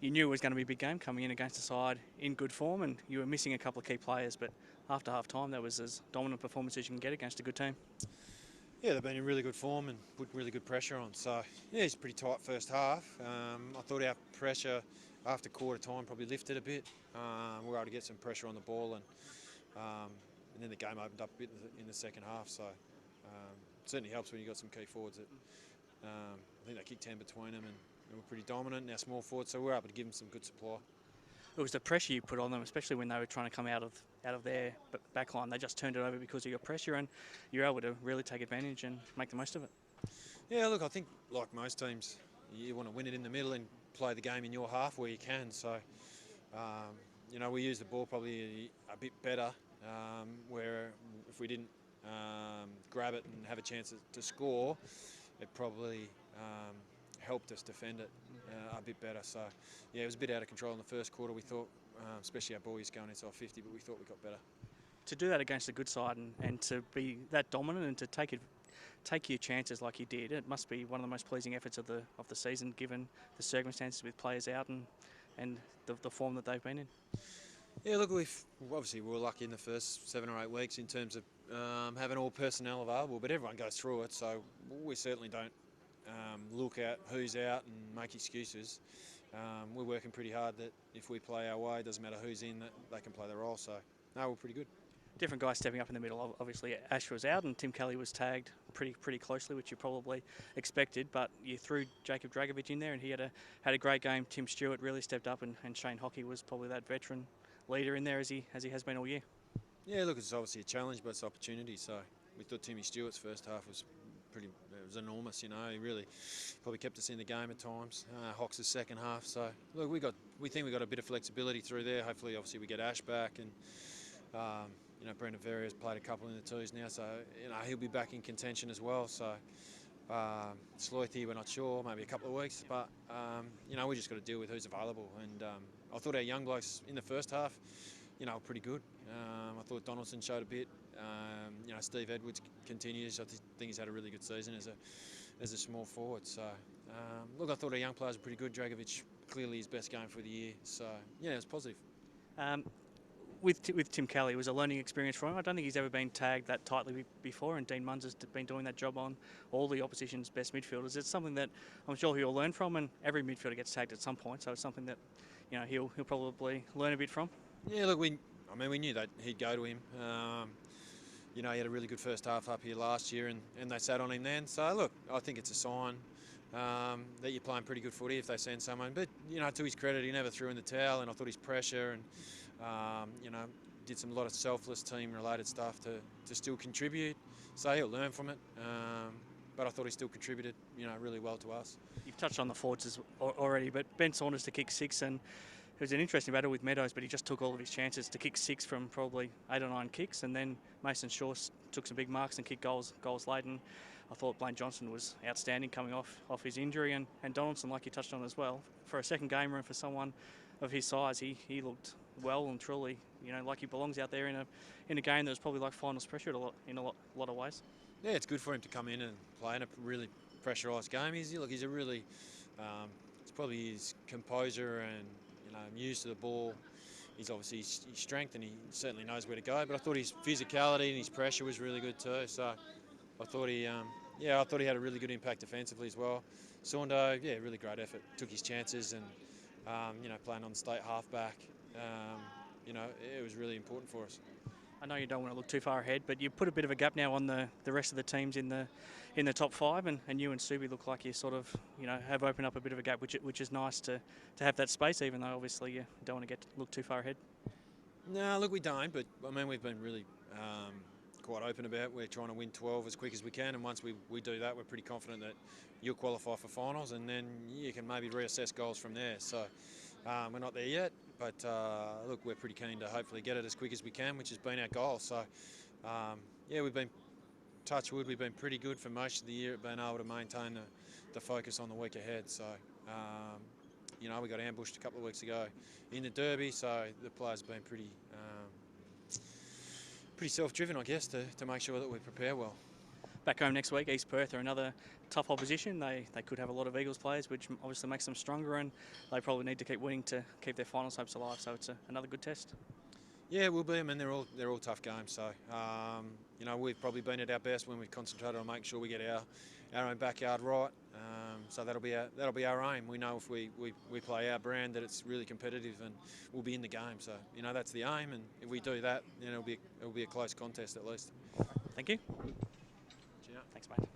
you knew it was going to be a big game coming in against a side in good form, and you were missing a couple of key players, but after half time that was as dominant a performance as you can get against a good team. Yeah, they've been in really good form and put really good pressure on. So, yeah, it's a pretty tight first half. I thought our pressure after quarter time probably lifted a bit. We were able to get some pressure on the ball, and then the game opened up a bit in the second half. So, it certainly helps when you've got some key forwards that I think they kicked 10 between them and were pretty dominant. And our small forwards, so we were able to give them some good supply. It was the pressure you put on them, especially when they were trying to come out of their back line. They just turned it over because of your pressure, and you're able to really take advantage and make the most of it. Yeah, look, I think like most teams, you want to win it in the middle and play the game in your half where you can. So, we use the ball probably a bit better, where if we didn't grab it and have a chance to score, it probably helped us defend it a bit better. So, yeah, it was a bit out of control in the first quarter. We thought, especially our boys going inside 50, but we thought we got better. To do that against a good side and to be that dominant and to take your chances like you did, it must be one of the most pleasing efforts of the season, given the circumstances with players out and the form that they've been in. Yeah, look, we were lucky in the first 7 or 8 weeks in terms of having all personnel available, but everyone goes through it, so we certainly don't look at who's out and make excuses. We're working pretty hard that if we play our way, it doesn't matter who's in, that they can play their role. So, no, we're pretty good. Different guys stepping up in the middle. Obviously, Ash was out and Tim Kelly was tagged pretty closely, which you probably expected. But you threw Jacob Dragovic in there, and he had a great game. Tim Stewart really stepped up, and Shane Hockey was probably that veteran leader in there as he has been all year. Yeah, look, it's obviously a challenge, but it's an opportunity. So we thought Timmy Stewart's first half was enormous. He really probably kept us in the game at times. Hawks' second half. So look, we think we got a bit of flexibility through there. Hopefully, obviously, we get Ash back and. Brendan Verrier's played a couple in the twos now, so he'll be back in contention as well. So Sloithy, we're not sure, maybe a couple of weeks, but we just got to deal with who's available. And I thought our young blokes in the first half, were pretty good. I thought Donaldson showed a bit. Steve Edwards continues. I think he's had a really good season as a small forward. So look, I thought our young players were pretty good. Dragovic clearly his best game for the year. So yeah, it was positive. With Tim Kelly, it was a learning experience for him. I don't think he's ever been tagged that tightly before, and Dean Munns has been doing that job on all the opposition's best midfielders. It's something that I'm sure he'll learn from, and every midfielder gets tagged at some point, so it's something that he'll probably learn a bit from. Yeah, look, we knew that he'd go to him. He had a really good first half up here last year, and they sat on him then. So look, I think it's a sign that you're playing pretty good footy if they send someone. But to his credit, he never threw in the towel, and I thought his pressure and did a lot of selfless team-related stuff to still contribute. So he'll learn from it. But I thought he still contributed, really well to us. You've touched on the forwards already, but Ben Saunders to kick 6, and it was an interesting battle with Meadows, but he just took all of his chances to kick 6 from probably 8 or 9 kicks, and then Mason Shaw took some big marks and kicked goals late. And I thought Blaine Johnson was outstanding coming off his injury, and Donaldson, like you touched on as well, for a second gamer and for someone of his size, he looked well and truly, like he belongs out there in a game that was probably like finals pressure in a lot of ways. Yeah, it's good for him to come in and play in a really pressurised game. He's a really, it's probably his composure and used to the ball. He's obviously his strength, and he certainly knows where to go. But I thought his physicality and his pressure was really good too. So I thought he had a really good impact defensively as well. Saundo, yeah, really great effort. Took his chances and playing on the state halfback. It was really important for us. I know you don't want to look too far ahead, but you put a bit of a gap now on the rest of the teams in the top 5, and you and Subi look like you sort of have opened up a bit of a gap, which is nice to have that space, even though obviously you don't want to look too far ahead. No, look, we don't, but we've been really quite open about it. We're trying to win 12 as quick as we can, and once we do that, we're pretty confident that you'll qualify for finals, and then you can maybe reassess goals from there. So we're not there yet, but look, we're pretty keen to hopefully get it as quick as we can, which has been our goal. So we've been, touch wood, we've been pretty good for most of the year at being able to maintain the focus on the week ahead. So we got ambushed a couple of weeks ago in the derby, so the players have been pretty self-driven, I guess, to make sure that we prepare well. back home next week. East Perth are another tough opposition. They could have a lot of Eagles players, which obviously makes them stronger, and they probably need to keep winning to keep their finals hopes alive. So it's another good test. Yeah, we'll be. I mean, they're all tough games. So you know, we've probably been at our best when we've concentrated on making sure we get our own backyard right. So that'll be our aim. We know if we play our brand that it's really competitive and we'll be in the game. So you know, that's the aim, and if we do that, you know, it'll be a close contest at least. Thank you. Cheers. Thanks, mate.